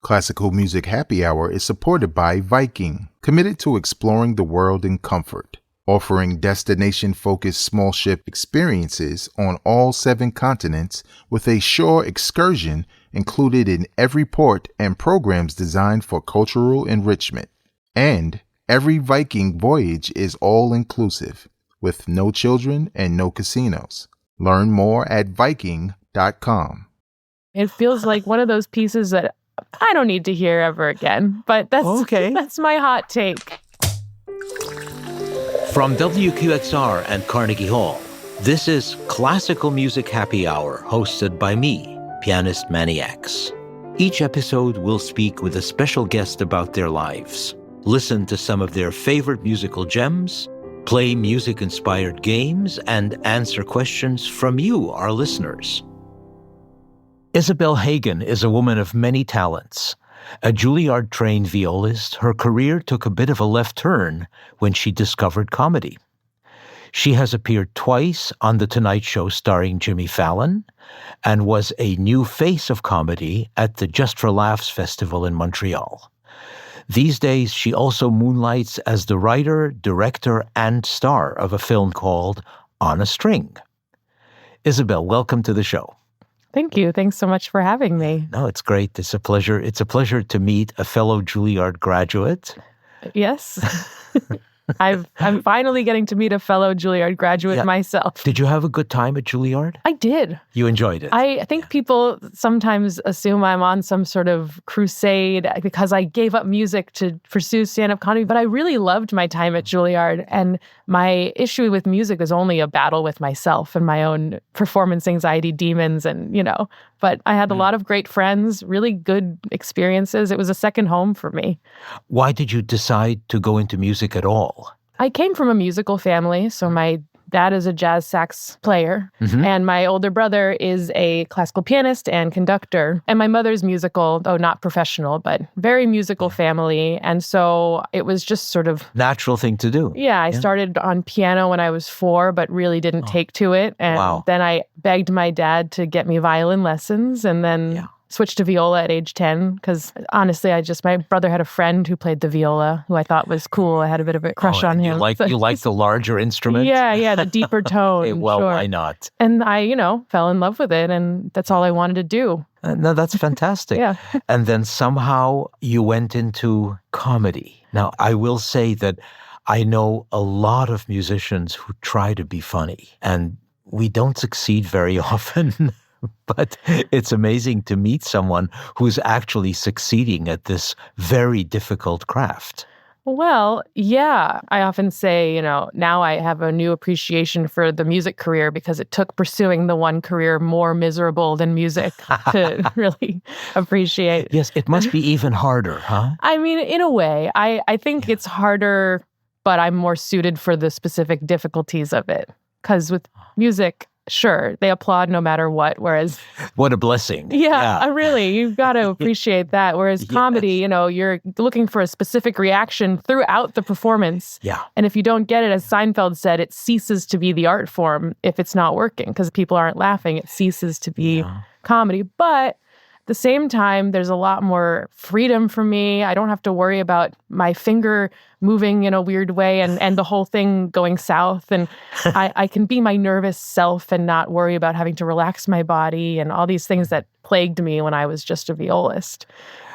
Classical Music Happy Hour is supported by Viking, committed to exploring the world in comfort, offering destination-focused small ship experiences on all 7 continents with a shore excursion included in every port and programs designed for cultural enrichment. And every Viking voyage is all-inclusive, with no children and no casinos. Learn more at Viking.com. It feels like one of those pieces that I don't need to hear ever again, but that's okay. That's my hot take. From WQXR and Carnegie Hall, this is Classical Music Happy Hour, hosted by me, pianist Emanuel Ax. Each episode will speak with a special guest about their lives, listen to some of their favorite musical gems, play music-inspired games, and answer questions from you, our listeners. Isabel Hagen is a woman of many talents. A Juilliard-trained violist, her career took a bit of a left turn when she discovered comedy. She has appeared twice on The Tonight Show starring Jimmy Fallon and was a new face of comedy at the Just for Laughs Festival in Montreal. These days, she also moonlights as the writer, director, and star of a film called On a String. Isabel, welcome to the show. Thank you. Thanks so much for having me. No, it's great. It's a pleasure. It's a pleasure to meet a fellow Juilliard graduate. Yes. I'm finally getting to meet a fellow Juilliard graduate myself. Did you have a good time at Juilliard? I did. You enjoyed it? I think people sometimes assume I'm on some sort of crusade because I gave up music to pursue stand-up comedy, but I really loved my time at Juilliard. And my issue with music is only a battle with myself and my own performance anxiety demons but I had a lot of great friends, really good experiences. It was a second home for me. Why did you decide to go into music at all? I came from a musical family, so my dad is a jazz sax player, and my older brother is a classical pianist and conductor. And my mother's musical, though not professional, but very musical family. And so it was just sort of... natural thing to do. Yeah, I started on piano when I was 4, but really didn't take to it. And then I begged my dad to get me violin lessons, and then... switched to viola at age 10 because honestly, my brother had a friend who played the viola who I thought was cool. I had a bit of a crush on him. You like the larger instrument? Yeah, the deeper tone. Hey, well, sure. Why not? And I, fell in love with it, and that's all I wanted to do. No, that's fantastic. Yeah. And then somehow you went into comedy. Now, I will say that I know a lot of musicians who try to be funny, and we don't succeed very often. But it's amazing to meet someone who's actually succeeding at this very difficult craft. Well, yeah. I often say, now I have a new appreciation for the music career because it took pursuing the one career more miserable than music to really appreciate. Yes, it must be even harder, huh? I mean, in a way, I think it's harder, but I'm more suited for the specific difficulties of it. Because with music... sure, they applaud no matter what, whereas... What a blessing. Yeah. Really, you've got to appreciate that. Whereas comedy, you're looking for a specific reaction throughout the performance. Yeah. And if you don't get it, as Seinfeld said, it ceases to be the art form if it's not working, because people aren't laughing. It ceases to be comedy. But... at the same time, there's a lot more freedom for me. I don't have to worry about my finger moving in a weird way and the whole thing going south. And I can be my nervous self and not worry about having to relax my body and all these things that plagued me when I was just a violist.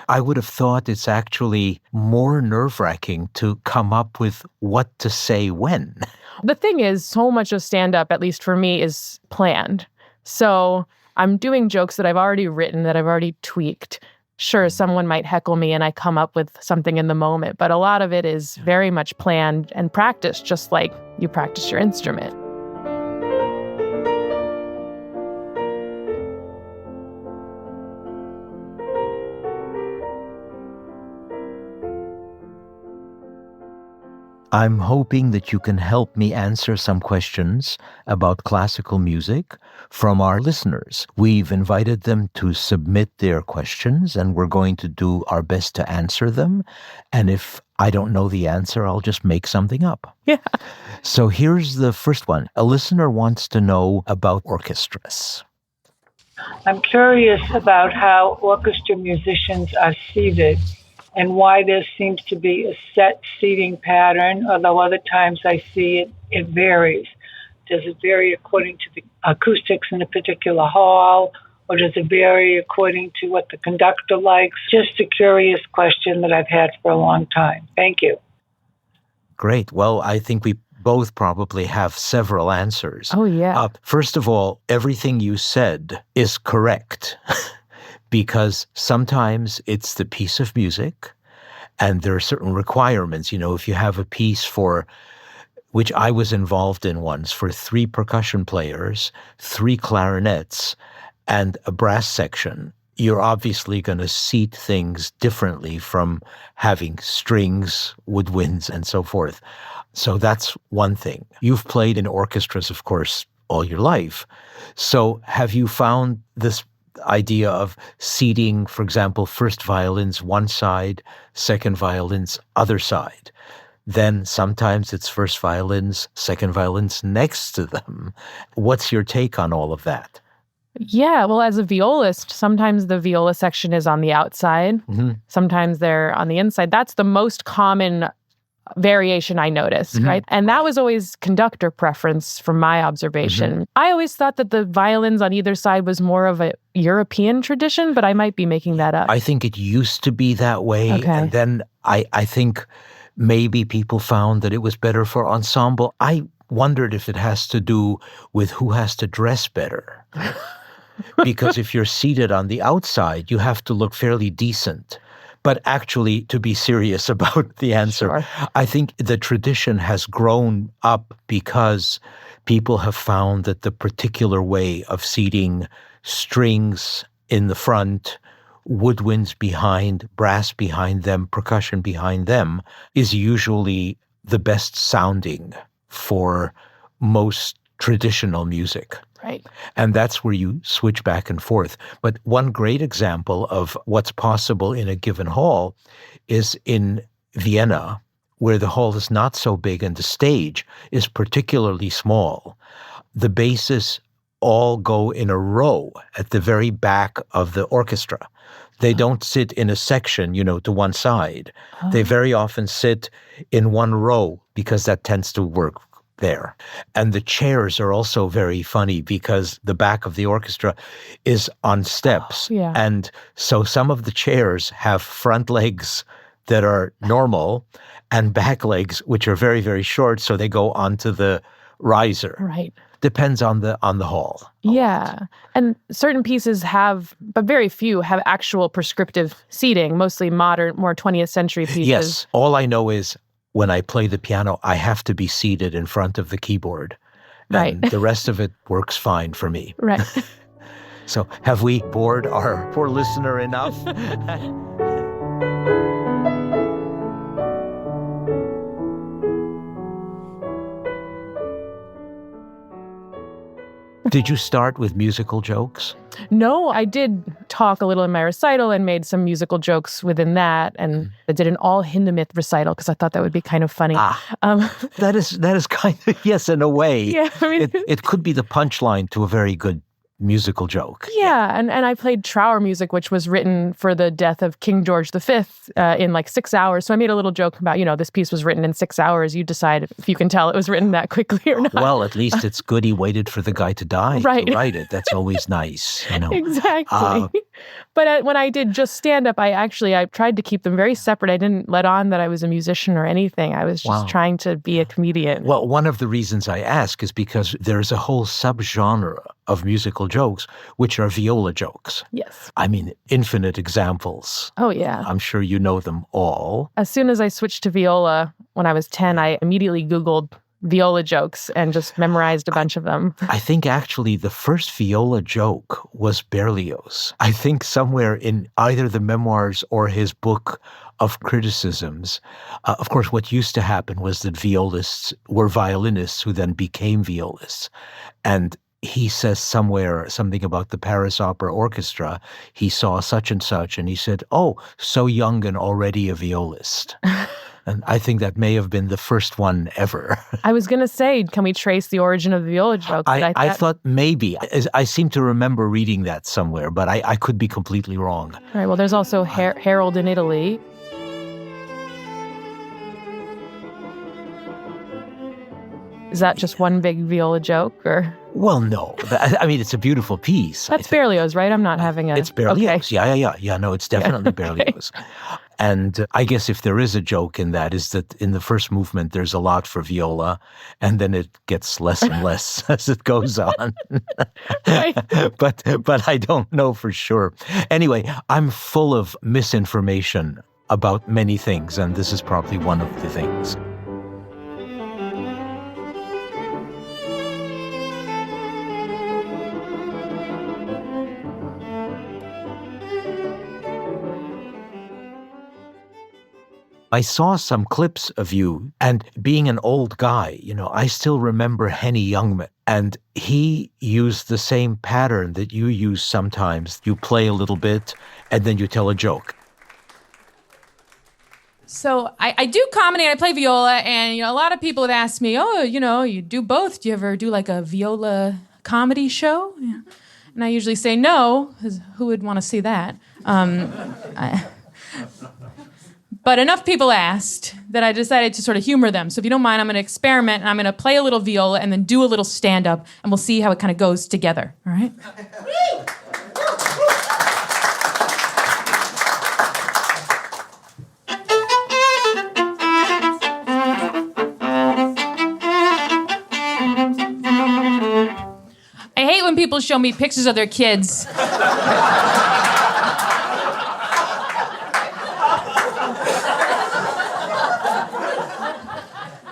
I would have thought it's actually more nerve-wracking to come up with what to say when. The thing is, so much of stand-up, at least for me, is planned. So... I'm doing jokes that I've already written, that I've already tweaked. Sure, someone might heckle me and I come up with something in the moment, but a lot of it is very much planned and practiced, just like you practice your instrument. I'm hoping that you can help me answer some questions about classical music from our listeners. We've invited them to submit their questions, and we're going to do our best to answer them. And if I don't know the answer, I'll just make something up. Yeah. So here's the first one. A listener wants to know about orchestras. I'm curious about how orchestra musicians are seated and why there seems to be a set seating pattern, although other times I see it varies. Does it vary according to the acoustics in a particular hall, or does it vary according to what the conductor likes? Just a curious question that I've had for a long time. Thank you. Great. Well, I think we both probably have several answers. Oh, yeah. First of all, everything you said is correct because sometimes it's the piece of music and there are certain requirements. You know, if you have a piece for, which I was involved in once, for 3 percussion players, 3 clarinets, and a brass section, you're obviously going to seat things differently from having strings, woodwinds, and so forth. So that's one thing. You've played in orchestras, of course, all your life. So have you found this idea of seating, for example, first violins one side, second violins other side? Then sometimes it's first violins, second violins next to them. What's your take on all of that? Yeah, well, as a violist, sometimes the viola section is on the outside. Mm-hmm. Sometimes they're on the inside. That's the most common variation I noticed, mm-hmm. right? And that was always conductor preference from my observation. Mm-hmm. I always thought that the violins on either side was more of a European tradition, but I might be making that up. I think it used to be that way. Okay. And then I think maybe people found that it was better for ensemble. I wondered if it has to do with who has to dress better. Because if you're seated on the outside, you have to look fairly decent. But actually, to be serious about the answer, sure. I think the tradition has grown up because people have found that the particular way of seating strings in the front, woodwinds behind, brass behind them, percussion behind them, is usually the best sounding for most traditional music. Right. And that's where you switch back and forth. But one great example of what's possible in a given hall is in Vienna, where the hall is not so big and the stage is particularly small. The basses all go in a row at the very back of the orchestra. They don't sit in a section, to one side. Oh. They very often sit in one row because that tends to work there. And the chairs are also very funny because the back of the orchestra is on steps. Oh, yeah. And so some of the chairs have front legs that are normal and back legs, which are very, very short. So they go onto the riser. Right. Depends on the hall. Yeah. And certain pieces have, but very few have actual prescriptive seating, mostly modern, more 20th century pieces. Yes. All I know is when I play the piano, I have to be seated in front of the keyboard. Right. And the rest of it works fine for me. Right. So have we bored our poor listener enough? Did you start with musical jokes? No, I did talk a little in my recital and made some musical jokes within that. And I did an all Hindemith recital because I thought that would be kind of funny. That is kind of, yes, in a way. Yeah, I mean, it could be the punchline to a very good musical joke. Yeah, and I played Trower music, which was written for the death of King George V in like 6 hours. So I made a little joke about, this piece was written in 6 hours. You decide if you can tell it was written that quickly or not. Well, at least it's good he waited for the guy to die right. to write it. That's always nice, Exactly. But when I did just stand-up, I tried to keep them very separate. I didn't let on that I was a musician or anything. I was just trying to be a comedian. Well, one of the reasons I ask is because there's a whole subgenre of musical jokes, which are viola jokes. Yes. I mean, infinite examples. Oh, yeah. I'm sure you know them all. As soon as I switched to viola when I was 10, I immediately Googled viola jokes and just memorized a bunch of them. I think actually the first viola joke was Berlioz. I think somewhere in either the memoirs or his book of criticisms. Of course, what used to happen was that violists were violinists who then became violists. And he says somewhere something about the Paris Opera Orchestra. He saw such and such, and he said, "Oh, so young and already a violist." And I think that may have been the first one ever. I was going to say, can we trace the origin of the viola joke? I thought maybe. I seem to remember reading that somewhere, but I could be completely wrong. All right, well, there's also Harold in Italy. Is that just one big viola joke, or? Well, no. I mean, it's a beautiful piece. That's Berlioz, right? I'm not having a... It's Berlioz. Okay. Yeah. No, it's definitely Berlioz. And I guess if there is a joke in that, is that in the first movement, there's a lot for viola, and then it gets less and less as it goes on. Right. But I don't know for sure. Anyway, I'm full of misinformation about many things, and this is probably one of the things. I saw some clips of you, and being an old guy, I still remember Henny Youngman, and he used the same pattern that you use sometimes. You play a little bit, and then you tell a joke. So I do comedy and I play viola, and a lot of people have asked me, oh, you do both. Do you ever do like a viola comedy show? Yeah. And I usually say no, because who would want to see that? But enough people asked that I decided to sort of humor them. So if you don't mind, I'm going to experiment, and I'm going to play a little viola and then do a little stand-up, and we'll see how it kind of goes together, all right? I hate when people show me pictures of their kids.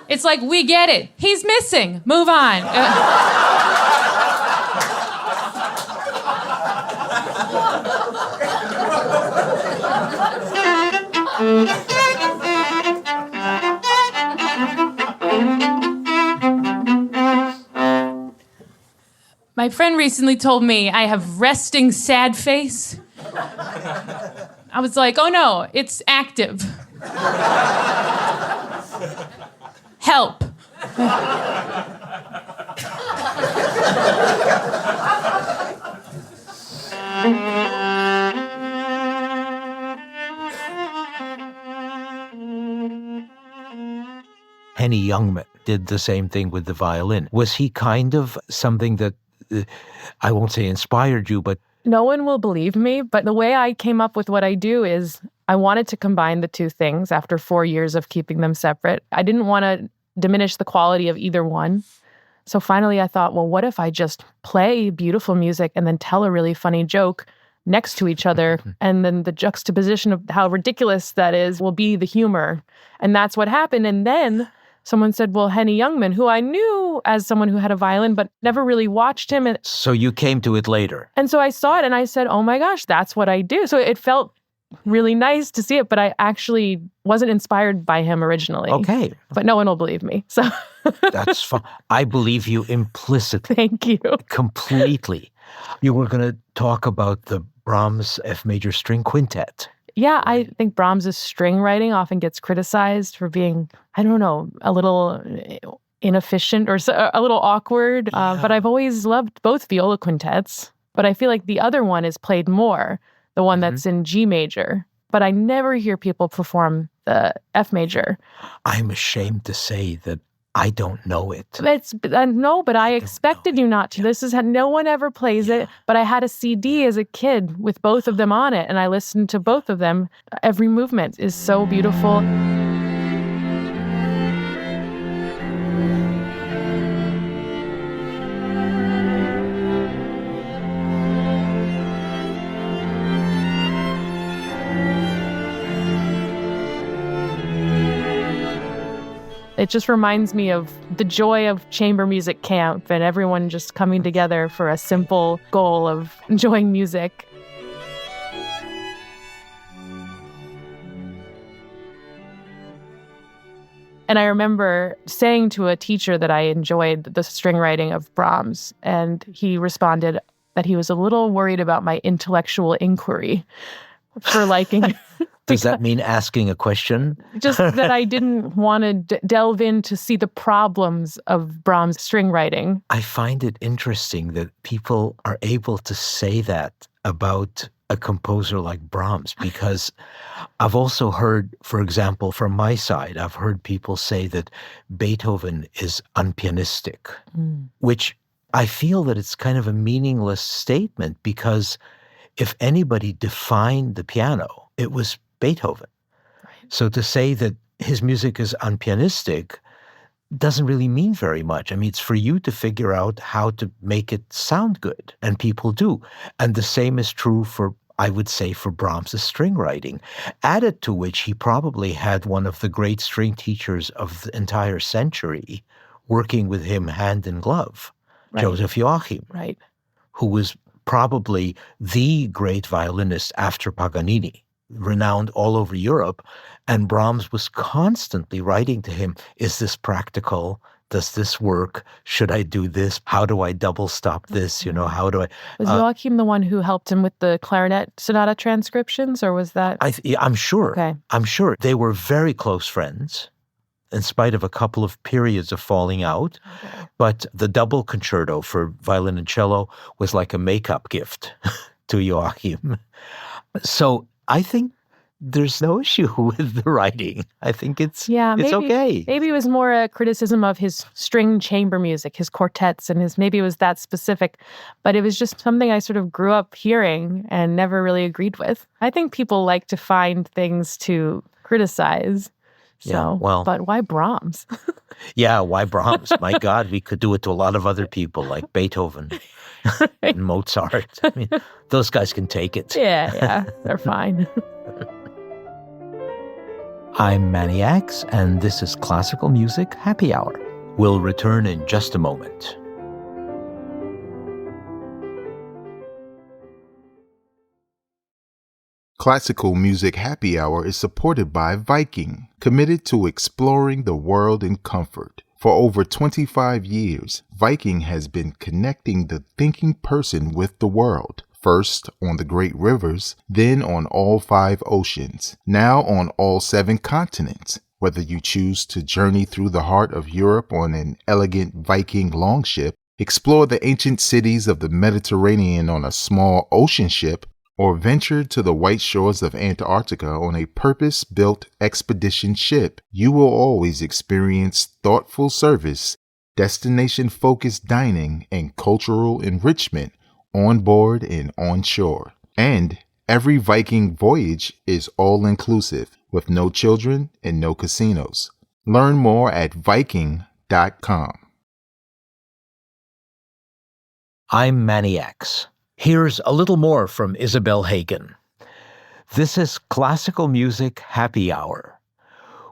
It's like, we get it. He's missing. Move on. My friend recently told me I have resting sad face. I was like, oh no, it's active. Help. Henny Youngman did the same thing with the violin. Was he kind of something that, I won't say inspired you, but... No one will believe me, but the way I came up with what I do is I wanted to combine the two things after 4 years of keeping them separate. I didn't want to diminish the quality of either one. So finally I thought, well, what if I just play beautiful music and then tell a really funny joke next to each other, and then the juxtaposition of how ridiculous that is will be the humor. And that's what happened. And then someone said, well, Henny Youngman, who I knew as someone who had a violin, but never really watched him. And so you came to it later. And so I saw it and I said, oh my gosh, that's what I do. So it felt really nice to see it, but I actually wasn't inspired by him originally. Okay. But no one will believe me. So that's fine. I believe you implicitly. Thank you. Completely. You were going to talk about the Brahms F major string quintet. Yeah, I think Brahms' string writing often gets criticized for being, I don't know, a little inefficient or a little awkward. But I've always loved both viola quintets. But I feel like the other one is played more, the one that's in G major. But I never hear people perform the F major. I'm ashamed to say that I don't know it. No, but I expected you not to. This is how no one ever plays it. But I had a CD as a kid with both of them on it, and I listened to both of them. Every movement is so beautiful. It just reminds me of the joy of chamber music camp and everyone just coming together for a simple goal of enjoying music. And I remember saying to a teacher that I enjoyed the string writing of Brahms, and he responded that he was a little worried about my intellectual inquiry for liking. Does that mean asking a question? Just that I didn't want to delve in to see the problems of Brahms' string writing. I find it interesting that people are able to say that about a composer like Brahms, because I've also heard, for example, from my side, I've heard people say that Beethoven is unpianistic, which I feel that it's kind of a meaningless statement, because if anybody defined the piano, it was Beethoven. Right. So to say that his music is unpianistic doesn't really mean very much. I mean, it's for you to figure out how to make it sound good, and people do. And the same is true for, I would say, for Brahms' string writing, added to which he probably had one of the great string teachers of the entire century working with him hand in glove, right. Joseph Joachim, right. who was probably the great violinist after Paganini, renowned all over Europe. And Brahms was constantly writing to him, is this practical? Does this work? Should I do this? How do I double stop this? You know, how do I... Was Joachim the one who helped him with the clarinet sonata transcriptions, or was that... I'm sure. Okay. I'm sure. They were very close friends, in spite of a couple of periods of falling out. Okay. But the double concerto for violin and cello was like a makeup gift to Joachim. So I think there's no issue with the writing. I think it's okay. Maybe it was more a criticism of his string chamber music, his quartets, and maybe it was that specific. But it was just something I sort of grew up hearing and never really agreed with. I think people like to find things to criticize. So, but why Brahms? Yeah, why Brahms? My God, we could do it to a lot of other people like Beethoven and Mozart. I mean, those guys can take it. Yeah, they're fine. I'm Emanuel Ax, and this is Classical Music Happy Hour. We'll return in just a moment. Classical Music Happy Hour is supported by Viking, committed to exploring the world in comfort. For over 25 years, Viking has been connecting the thinking person with the world. First on the great rivers, then on all 5 oceans, now on all 7 continents. Whether you choose to journey through the heart of Europe on an elegant Viking longship, explore the ancient cities of the Mediterranean on a small ocean ship, or venture to the white shores of Antarctica on a purpose-built expedition ship, you will always experience thoughtful service, destination-focused dining, and cultural enrichment on board and on shore. And every Viking voyage is all-inclusive, with no children and no casinos. Learn more at Viking.com. I'm Emanuel Ax. Here's a little more from Isabel Hagen. This is Classical Music Happy Hour.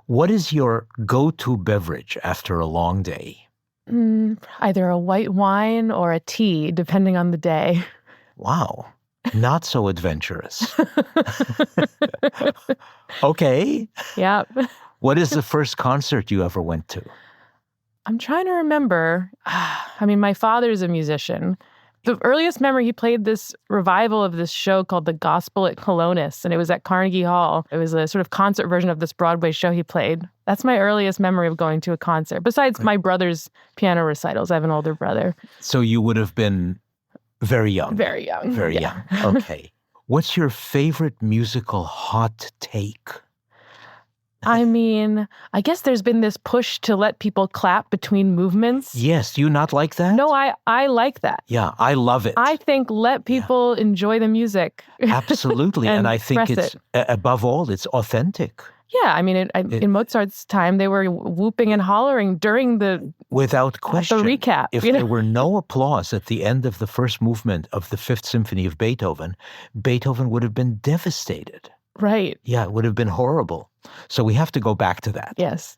What is your go-to beverage after a long day? Either a white wine or a tea, depending on the day. Wow, not so adventurous. Okay. Yeah. What is the first concert you ever went to? I'm trying to remember. I mean, my father's a musician. The earliest memory, he played this revival of this show called The Gospel at Colonus, and it was at Carnegie Hall. It was a sort of concert version of this Broadway show he played. That's my earliest memory of going to a concert, besides my brother's piano recitals. I have an older brother. So you would have been very young. Very young. Very young. Okay. What's your favorite musical hot take? I mean, I guess there's been this push to let people clap between movements. Yes. Do you not like that? No, I like that. Yeah, I love it. I think let people enjoy the music. Absolutely. and I think it's, above all, it's authentic. Yeah, I mean, in Mozart's time, they were whooping and hollering during without question, the recap. If there were no applause at the end of the first movement of the Fifth Symphony of Beethoven, Beethoven would have been devastated. Right. Yeah, it would have been horrible. So we have to go back to that. Yes.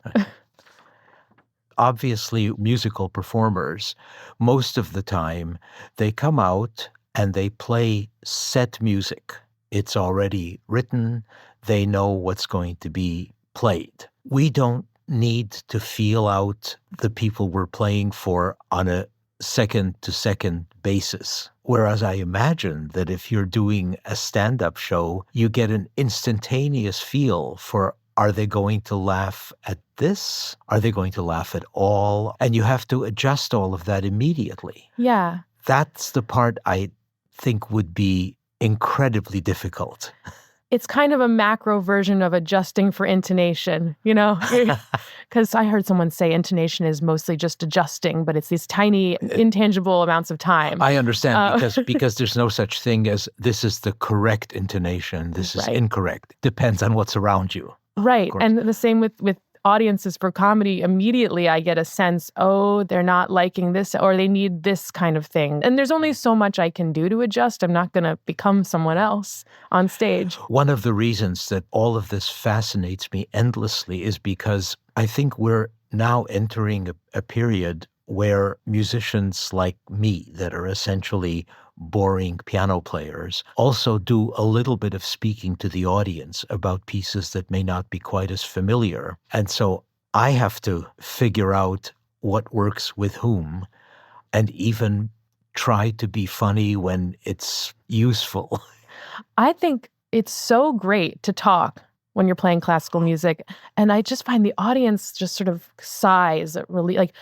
Obviously, musical performers, most of the time, they come out and they play set music. It's already written. They know what's going to be played. We don't need to feel out the people we're playing for on a second-to-second basis. Whereas I imagine that if you're doing a stand-up show, you get an instantaneous feel for, are they going to laugh at this? Are they going to laugh at all? And you have to adjust all of that immediately. Yeah. That's the part I think would be incredibly difficult. It's kind of a macro version of adjusting for intonation, you know? Because I heard someone say intonation is mostly just adjusting, but it's these tiny, intangible amounts of time. I understand because there's no such thing as this is the correct intonation, this is incorrect. Depends on what's around you. Right. And the same with audiences for comedy. Immediately I get a sense, oh, they're not liking this or they need this kind of thing. And there's only so much I can do to adjust. I'm not going to become someone else on stage. One of the reasons that all of this fascinates me endlessly is because I think we're now entering a period where musicians like me that are essentially boring piano players also do a little bit of speaking to the audience about pieces that may not be quite as familiar. And so I have to figure out what works with whom and even try to be funny when it's useful. I think it's so great to talk when you're playing classical music. And I just find the audience just sort of sighs, really like,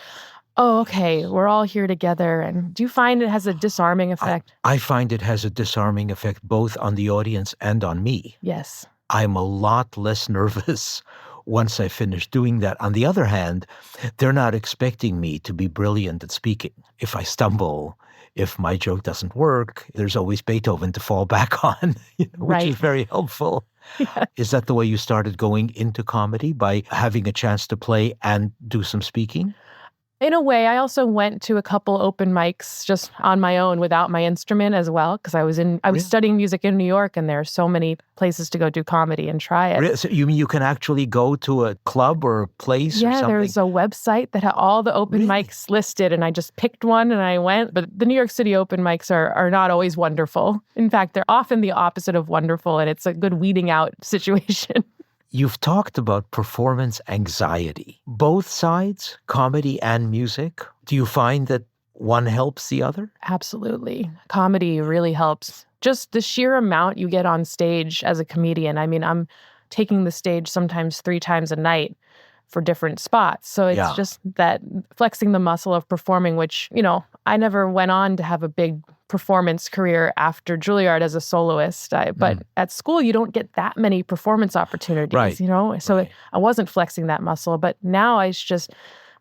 oh, okay, we're all here together. And do you find it has a disarming effect? I find it has a disarming effect both on the audience and on me. Yes. I'm a lot less nervous once I finish doing that. On the other hand, they're not expecting me to be brilliant at speaking. If I stumble, if my joke doesn't work, there's always Beethoven to fall back on, which is very helpful. Yeah. Is that the way you started going into comedy, by having a chance to play and do some speaking? In a way, I also went to a couple open mics just on my own without my instrument as well, because I was studying music in New York, and there are so many places to go do comedy and try it. Really? So you mean you can actually go to a club or a place or something? Yeah, there's a website that had all the open mics listed, and I just picked one and I went. But the New York City open mics are not always wonderful. In fact, they're often the opposite of wonderful, and it's a good weeding out situation. You've talked about performance anxiety. Both sides, comedy and music. Do you find that one helps the other? Absolutely. Comedy really helps. Just the sheer amount you get on stage as a comedian. I mean, I'm taking the stage sometimes 3 times a night for different spots. So it's just that flexing the muscle of performing, which, I never went on to have a big performance career after Juilliard as a soloist. But at school, you don't get that many performance opportunities, So I wasn't flexing that muscle. But now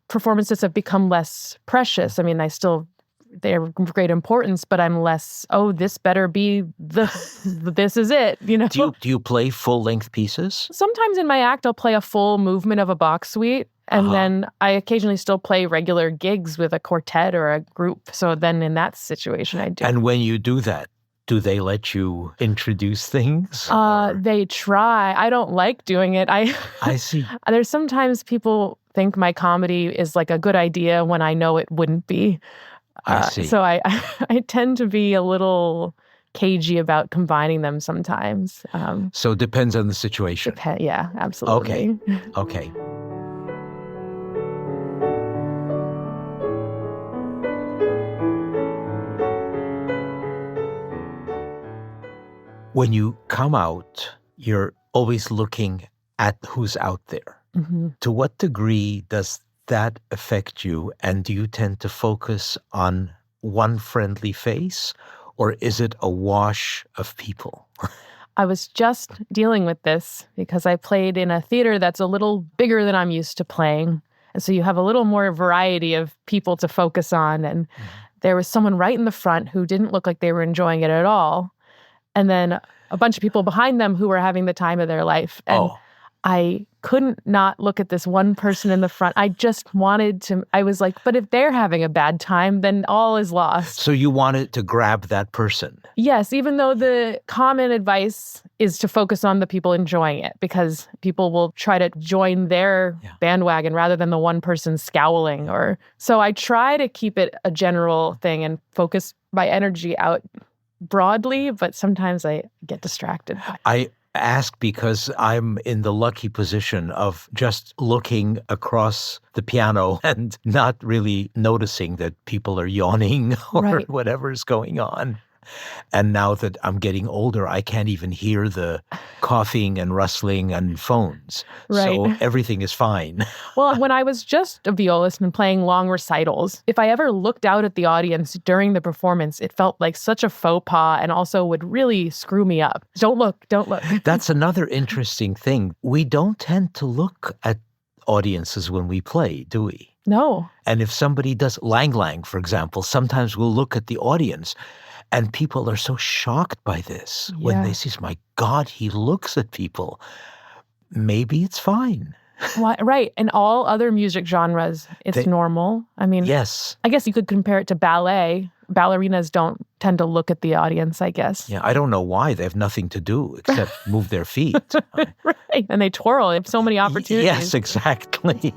performances have become less precious. I mean, they're of great importance, but I'm less, this better be this is it, Do you play full-length pieces? Sometimes in my act, I'll play a full movement of a Bach suite. And then I occasionally still play regular gigs with a quartet or a group. So then in that situation, I do. And when you do that, do they let you introduce things? They try. I don't like doing it. I see. There's sometimes people think my comedy is like a good idea when I know it wouldn't be. I see. So I tend to be a little cagey about combining them sometimes. So it depends on the situation. Yeah, absolutely. Okay. When you come out, you're always looking at who's out there. Mm-hmm. To what degree does that affect you? And do you tend to focus on one friendly face, or is it a wash of people? I was just dealing with this because I played in a theater that's a little bigger than I'm used to playing. And so you have a little more variety of people to focus on. And there was someone right in the front who didn't look like they were enjoying it at all. And then a bunch of people behind them who were having the time of their life. And I couldn't not look at this one person in the front. I just wanted to, I was like, but if they're having a bad time, then all is lost. So you wanted to grab that person? Yes, even though the common advice is to focus on the people enjoying it, because people will try to join their bandwagon rather than the one person scowling. So I try to keep it a general thing and focus my energy out broadly, but sometimes I get distracted. ask because I'm in the lucky position of just looking across the piano and not really noticing that people are yawning or whatever's going on. And now that I'm getting older, I can't even hear the coughing and rustling and phones. Right. So everything is fine. Well, when I was just a violist and playing long recitals, if I ever looked out at the audience during the performance, it felt like such a faux pas and also would really screw me up. Don't look. That's another interesting thing. We don't tend to look at audiences when we play, do we? No. And if somebody does Lang Lang, for example, sometimes we'll look at the audience and people are so shocked by this when they see, my God, he looks at people. Maybe it's fine. Well, right. In all other music genres, it's normal. I mean, yes. I guess you could compare it to ballet. Ballerinas don't tend to look at the audience, I guess. Yeah, I don't know why. They have nothing to do except move their feet. Right. And they twirl. They have so many opportunities. Yes, exactly.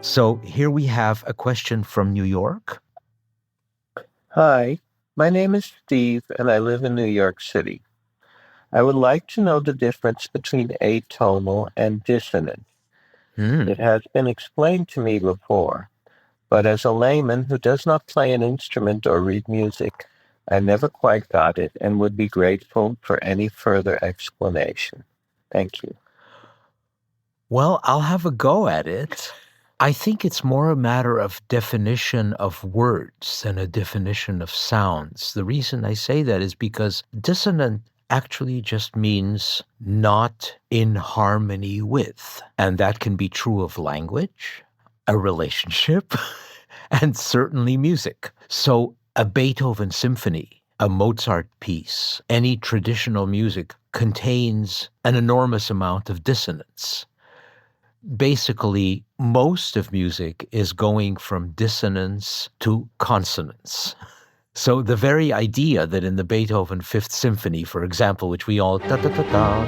So here we have a question from New York. Hi, my name is Steve, and I live in New York City. I would like to know the difference between atonal and dissonant. It has been explained to me before, but as a layman who does not play an instrument or read music, I never quite got it and would be grateful for any further explanation. Thank you. Well, I'll have a go at it. I think it's more a matter of definition of words than a definition of sounds. The reason I say that is because dissonant actually just means not in harmony with. And that can be true of language, a relationship, and certainly music. So a Beethoven symphony, a Mozart piece, any traditional music contains an enormous amount of dissonance. Basically, most of music is going from dissonance to consonance. So the very idea that in the Beethoven Fifth Symphony, for example, which we all ta-ta-ta-ta,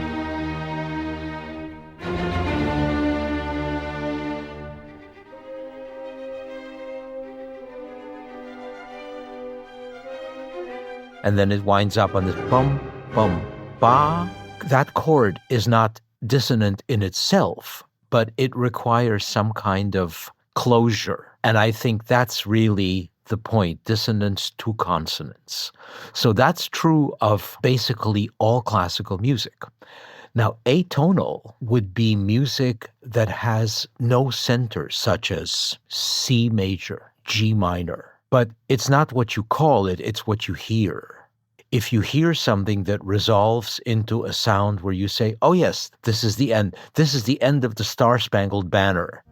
and then it winds up on this bum, bum, ba, that chord is not dissonant in itself, but it requires some kind of closure. And I think that's really the point, dissonance to consonance. So that's true of basically all classical music. Now, atonal would be music that has no center, such as C major, G minor. But it's not what you call it, it's what you hear. If you hear something that resolves into a sound where you say, oh yes, this is the end. This is the end of the Star-Spangled Banner.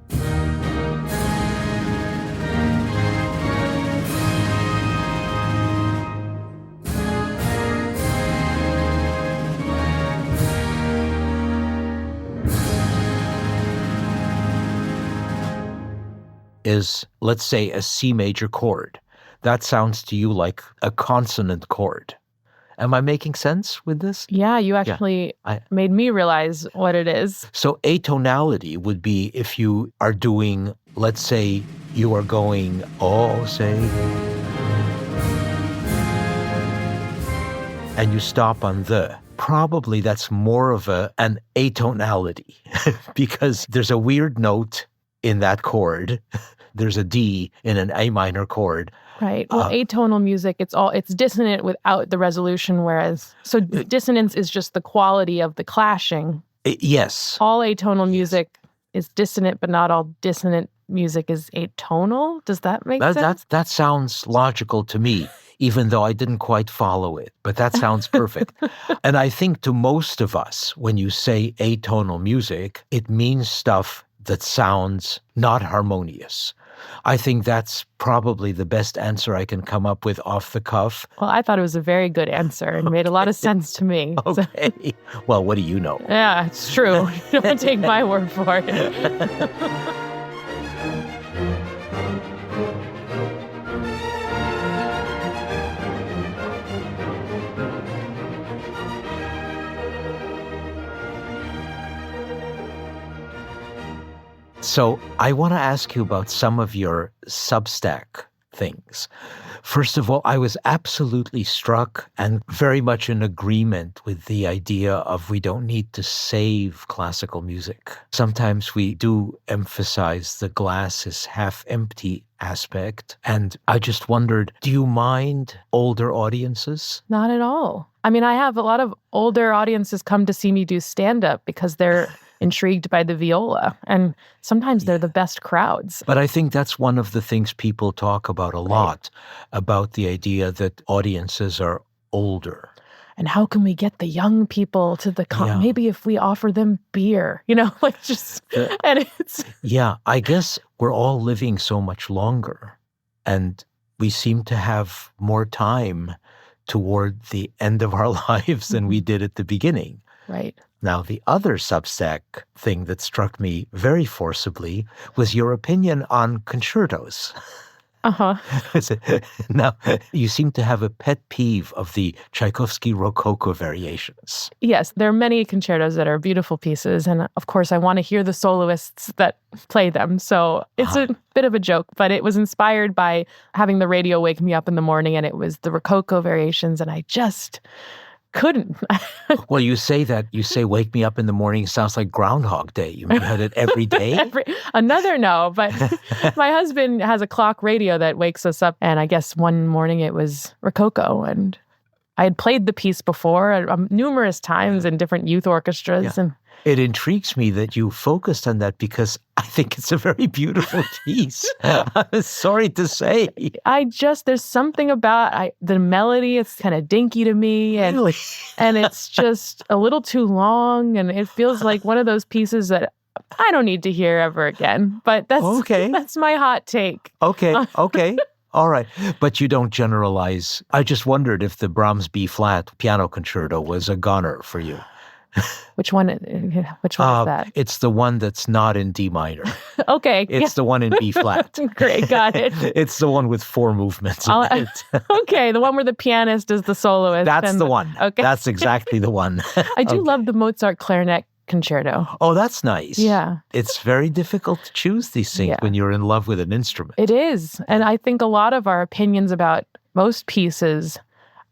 Is, let's say, a C major chord. That sounds to you like a consonant chord. Am I making sense with this? Yeah, you actually made me realize what it is. So atonality would be if you are doing, let's say you are going, oh, say, and you stop on the. Probably that's more of an atonality because there's a weird note in that chord. There's a D in an A minor chord. Right. Well, atonal music, it's dissonant without the resolution, whereas dissonance is just the quality of the clashing. Yes. All atonal music is dissonant, but not all dissonant music is atonal. Does that make sense? That sounds logical to me, even though I didn't quite follow it. But that sounds perfect. And I think to most of us, when you say atonal music, it means stuff that sounds not harmonious. I think that's probably the best answer I can come up with off the cuff. Well, I thought it was a very good answer and made a lot of sense to me. Okay. So. Well, what do you know? Yeah, it's true. Don't take my word for it. So I want to ask you about some of your Substack things. First of all, I was absolutely struck and very much in agreement with the idea of we don't need to save classical music. Sometimes we do emphasize the glass is half empty aspect. And I just wondered, do you mind older audiences? Not at all. I mean, I have a lot of older audiences come to see me do stand-up because they're intrigued by the viola. And sometimes they're the best crowds. But I think that's one of the things people talk about a lot, about the idea that audiences are older. And how can we get the young people to the maybe if we offer them beer, like just, and it's. Yeah, I guess we're all living so much longer and we seem to have more time toward the end of our lives than we did at the beginning. Right. Now, the other Substack thing that struck me very forcibly was your opinion on concertos. Uh-huh. Now, you seem to have a pet peeve of the Tchaikovsky Rococo variations. Yes, there are many concertos that are beautiful pieces. And of course, I want to hear the soloists that play them. So it's a bit of a joke, but it was inspired by having the radio wake me up in the morning, and it was the Rococo variations, and I just couldn't. Well, you say wake me up in the morning sounds like Groundhog Day. You had it every day? Another no, but my husband has a clock radio that wakes us up, and I guess one morning it was Rococo, and I had played the piece before numerous times in different youth orchestras. Yeah. And it intrigues me that you focused on that because I think it's a very beautiful piece. I'm sorry to say. There's something about the melody, it's kind of dinky to me. And, really? And it's just a little too long. And it feels like one of those pieces that I don't need to hear ever again. But that's my hot take. Okay. All right. But you don't generalize. I just wondered if the Brahms B-flat piano concerto was a goner for you. Which one is that? It's the one that's not in D minor. Okay. It's the one in B flat. Great, got it. It's the one with 4 movements in it. Okay, the one where the pianist is the soloist. That's the one. Okay. That's exactly the one. I do love the Mozart clarinet concerto. Oh, that's nice. Yeah. It's very difficult to choose these things when you're in love with an instrument. It is. And I think a lot of our opinions about most pieces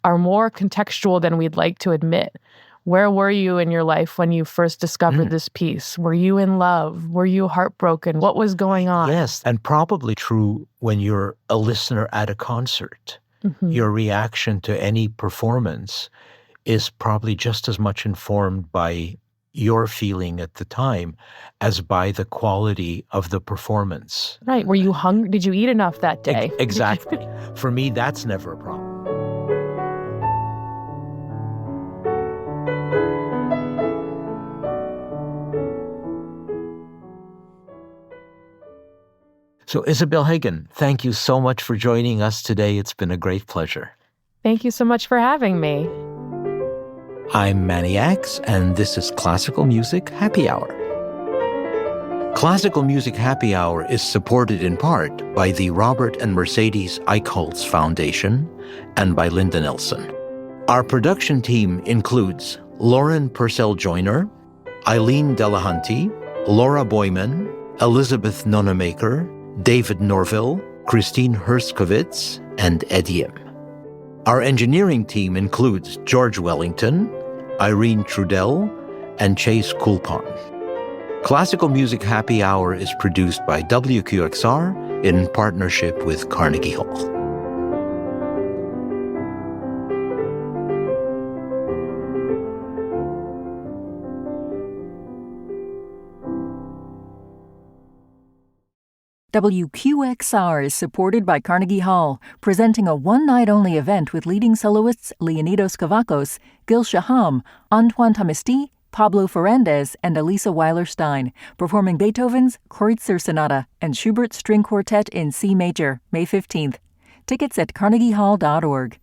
are more contextual than we'd like to admit. Where were you in your life when you first discovered this piece? Were you in love? Were you heartbroken? What was going on? Yes, and probably true when you're a listener at a concert. Mm-hmm. Your reaction to any performance is probably just as much informed by your feeling at the time as by the quality of the performance. Right. Were you hungry? Did you eat enough that day? Exactly. For me, that's never a problem. So, Isabel Hagen, thank you so much for joining us today. It's been a great pleasure. Thank you so much for having me. I'm Emanuel Ax, and this is Classical Music Happy Hour. Classical Music Happy Hour is supported in part by the Robert and Mercedes Eichholz Foundation and by Linda Nelson. Our production team includes Lauren Purcell-Joiner, Eileen Delahunty, Laura Boyman, Elizabeth Nonamaker, David Norville, Christine Herskovitz, and Ed Yim. Our engineering team includes George Wellington, Irene Trudell, and Chase Coulpon. Classical Music Happy Hour is produced by WQXR in partnership with Carnegie Hall. WQXR is supported by Carnegie Hall, presenting a one-night-only event with leading soloists Leonidos Kavakos, Gil Shaham, Antoine Tamisti, Pablo Ferrandez, and Elisa Weiler-Stein, performing Beethoven's Kreutzer Sonata and Schubert's String Quartet in C major, May 15th. Tickets at carnegiehall.org.